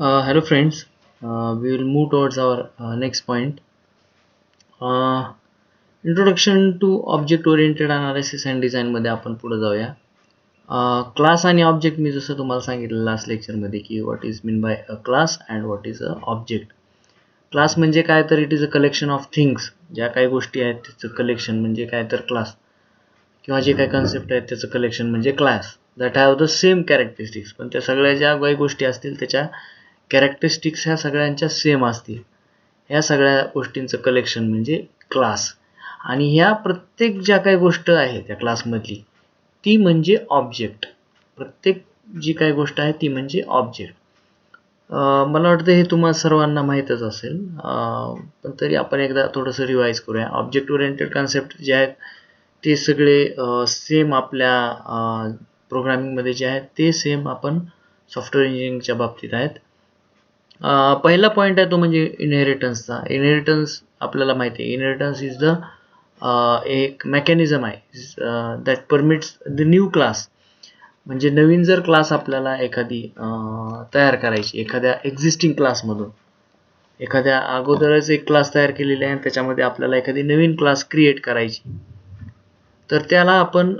Hello friends, we will move towards our next point. Uh, Introduction to Object Oriented Analysis and Design मध्ये आपण पुढे जाऊया. Class आणि object मी जसं तुम्हाला सांगितलं लास्ट लेक्चरमध्ये की what is mean by a class and what is a object. Class म्हणजे काय तर it is a collection of things, ज्या काही गोष्टी आहेत त्याचं कलेक्शन म्हणजे काय तर क्लास, किंवा जे काही कन्सेप्ट आहेत त्याचं कलेक्शन म्हणजे class that have the same characteristics. पण त्या सगळ्या ज्या काही गोष्टी असतील त्याच्या कॅरेक्टरिस्टिक्स ह्या सगळ्यांच्या सेम असतील. ह्या सगळ्या गोष्टींचं कलेक्शन म्हणजे क्लास. आणि ह्या प्रत्येक ज्या काही गोष्ट आहे त्या क्लासमधली ती म्हणजे ऑब्जेक्ट. प्रत्येक जी काही गोष्ट आहे ती म्हणजे ऑब्जेक्ट. मला वाटतं हे तुम्हाला सर्वांना माहीतच असेल, पण तरी आपण एकदा थोडंसं रिवाईज करूया. ऑब्जेक्ट ओरिएंटेड कन्सेप्ट जे आहेत ते सगळे सेम आपल्या प्रोग्रामिंगमध्ये जे आहेत ते सेम आपण सॉफ्टवेअर इंजिनिअरिंगच्या बाबतीत आहेत. पहिला पॉईंट आहे तो म्हणजे इनहेरिटन्सचा. इनहेरिटन्स आपल्याला माहिती आहे, इनहेरिटन्स इज द एक मेकॅनिझम आहे that permits the new class. म्हणजे नवीन जर क्लास आपल्याला एखादी तयार करायची एखाद्या एक्झिस्टिंग क्लासमधून, एखाद्या अगोदरच एक क्लास तयार केलेली आहे आणि त्याच्यामध्ये आपल्याला एखादी नवीन क्लास क्रिएट करायची, तर त्याला आपण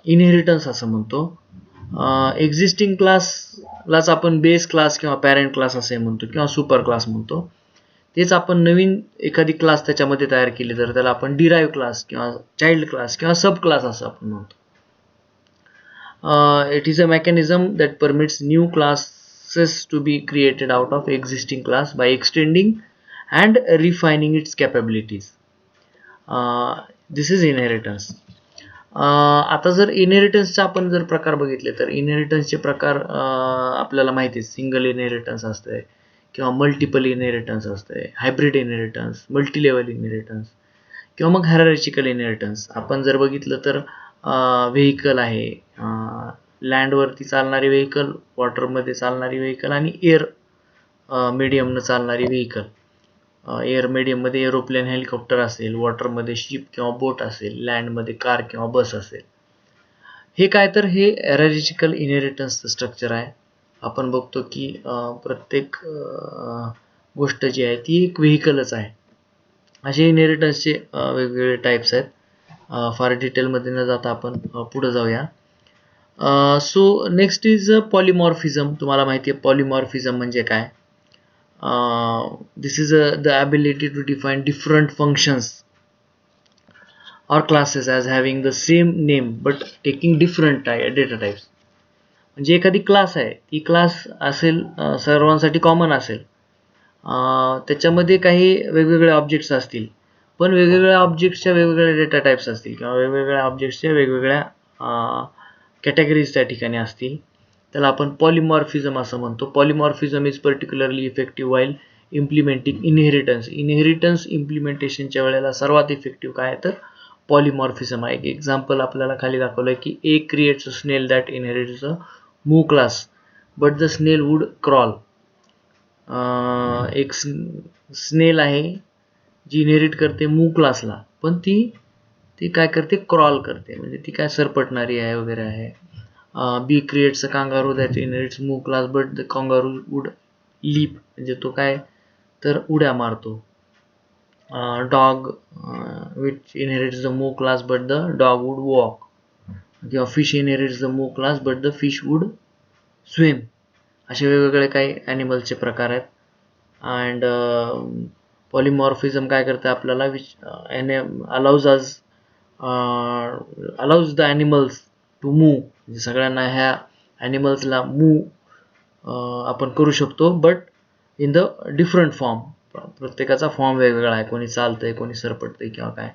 इनहेरिटन्स असं म्हणतो. एक्झिस्टिंग क्लासलाच आपण बेस क्लास किंवा पॅरेंट क्लास असे म्हणतो किंवा सुपर क्लास म्हणतो. तेच आपण नवीन एखादी क्लास त्याच्यामध्ये तयार केली तर त्याला आपण डिराईव्ह क्लास किंवा चाइल्ड क्लास किंवा सब क्लास असं आपण म्हणतो. It is a mechanism that permits new classes to be created out of existing class by extending and refining its capabilities. This is inheritance. आता जर इनहेरिटन्सचा आपण जर प्रकार बघितले तर इनहेरिटन्सचे प्रकार आपल्याला माहिती आहे. सिंगल इनहेरिटन्स असते किंवा मल्टिपल इनहेरिटन्स असते, hybrid inheritance, multi level inheritance किंवा मग हायरार्चिकल इनहेरिटन्स. आपण जर बघितलं तर व्हेकल आहे, लँडवरती चालणारी व्हेकल, वॉटरमध्ये चालणारी व्हेकल आणि एअर मीडियमनं चालणारी व्हेकल. एअर मीडियममध्ये एरोप्लेन, हेलिकॉप्टर असेल, वॉटरमध्ये शिप किंवा बोट असेल, लँडमध्ये कार किंवा बस असेल. हे काय तर हे हायरार्चिकल इनहेरिटन्सचं स्ट्रक्चर आहे. आपण बघतो की प्रत्येक गोष्ट जी आहे ती एक व्हेकलच आहे. असे इनहेरिटन्सचे वेगवेगळे टाईप्स आहेत. फार डिटेलमध्ये न जाता आपण पुढे जाऊया. So next is polymorphism. तुम्हाला माहिती आहे पॉलिमॉर्फिझम म्हणजे काय. This is the ability to define different functions or classes as having the same name but taking different data types. म्हणजे एखादी क्लास आहे, ती क्लास असेल सर्वांसाठी कॉमन असेल, त्याच्यामध्ये काही वेगवेगळे ऑब्जेक्ट्स असतील, पण वेगवेगळ्या ऑब्जेक्ट्सच्या वेगवेगळ्या डेटा टाइप्स असतील किंवा वेगवेगळ्या ऑब्जेक्ट्सच्या वेगवेगळ्या कॅटेगरीज त्या ठिकाणी असतील. त्याला आपण पॉलिमॉर्फिझम असं म्हणतो. Polymorphism is particularly effective while implementing inheritance. Inheritance इम्प्लिमेंटेशनच्या वेळेला सर्वात इफेक्टिव्ह काय तर पॉलिमॉर्फिझम आहे. एक एक्झाम्पल आपल्याला खाली दाखवलं की ए creates a snail that inherits a move class but the स्नेल वुड क्रॉल. एक स्नेल आहे जी इनहेरिट करते मूव क्लासला, पण ती काय करते, क्रॉल करते, म्हणजे ती काय सरपटणारी आहे वगैरे आहे. B creates a kangaroo that inherits move class but the kangaroo would leap, म्हणजे तो काय तर उड्या मारतो. Dog which inherits the move class but the dog would walk, किंवा fish inherits the move class but the fish would swim. असे वेगवेगळे काही ॲनिमल्सचे प्रकार आहेत. अँड पॉलिमॉर्फिझम काय करतं आपल्याला, which allows the animals to move. म्हणजे सगळ्यांना ह्या ॲनिमल्सला मूव आपण करू शकतो, but in the different form. प्रत्येकाचा फॉर्म वेगवेगळा आहे, कोणी चालतंय, कोणी सरपटतंय किंवा काय.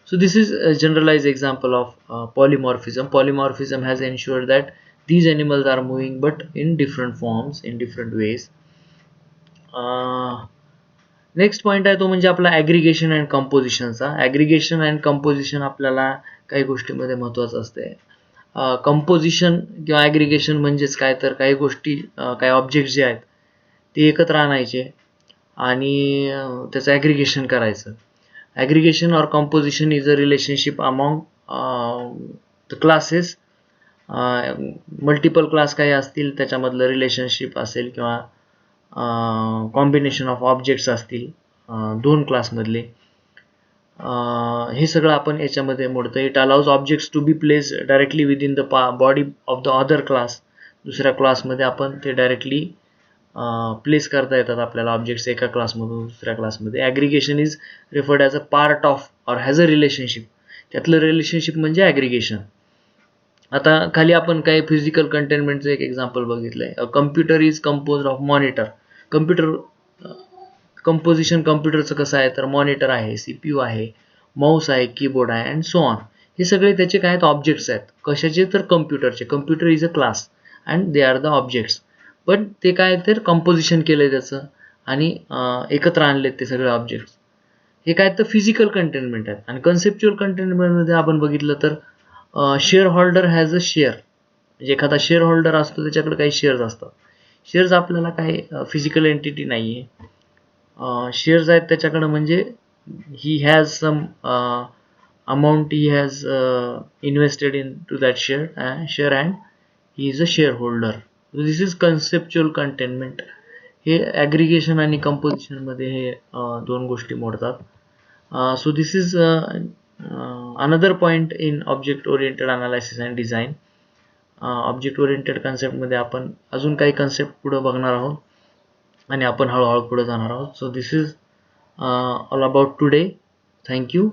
So this is a generalized example of polymorphism. Polymorphism has ensured that these animals are moving but in different forms, in different ways. Next point आहे तो म्हणजे आपला ॲग्रिगेशन अँड कंपोजिशनचा. ॲग्रिगेशन अँड कंपोजिशन आपल्याला काही गोष्टीमध्ये महत्त्वाचं असते. कंपोजिशन किंवा ॲग्रिगेशन म्हणजेच काय तर काही गोष्टी, काही ऑब्जेक्ट जे आहेत ते एकत्र आणायचे आणि त्याचं ॲग्रिगेशन करायचं. Aggregation or composition is a relationship among the classes. Multiple class काही असतील त्याच्यामधलं रिलेशनशिप असेल किंवा कॉम्बिनेशन ऑफ ऑब्जेक्ट्स असतील दोन क्लासमधले, हे सगळं आपण याच्यामध्ये मोडतो. It allows objects to be place directly within the body of the other class. दुसऱ्या क्लासमध्ये आपण ते डायरेक्टली प्लेस करता येतात आपल्याला ऑब्जेक्ट्स एका क्लासमधून दुसऱ्या क्लासमध्ये. Aggregation is referred as a part of or has a relationship. त्यातलं रिलेशनशिप म्हणजे ॲग्रिगेशन. आता खाली आपण काही फिजिकल कंटेनमेंटचं एक एक्झाम्पल बघितलंय. A computer is compose of monitor. Computer composition कम्प्युटरचं कसं आहे तर मॉनिटर आहे, CPU आहे, माऊस आहे, कीबोर्ड आहे अँड सो ऑन. हे सगळे त्याचे काय आहेत ऑब्जेक्ट्स आहेत. कशाचे तर कम्प्युटरचे. Computer is a class and they are the objects. पण ते काय तर कंपोजिशन केलंय त्याचं आणि एकत्र आणलेत ते सगळे ऑब्जेक्ट्स. हे काय तर फिजिकल कंटेनमेंट आहेत. आणि कन्सेप्च्युअल कंटेनमेंटमध्ये आपण बघितलं तर share holder has a share. म्हणजे एखादा शेअर होल्डर असतो त्याच्याकडे काही शेअर्स असतात. शेअर्स आपल्याला काही फिजिकल एंटिटी नाही आहे. शेअर्स आहेत त्याच्याकडं म्हणजे he has some amount he has invested in to that share and he is a shareholder. This is conceptual containment. हे ॲग्रिगेशन आणि कंपोजिशनमध्ये हे दोन गोष्टी मोडतात. So this is another point in object oriented analysis and design. Object oriented कन्सेप्टमध्ये आपण अजून काही कन्सेप्ट पुढं बघणार आहोत आणि आपण हळूहळू पुढे जाणार आहोत. So this is all about today. Thank you.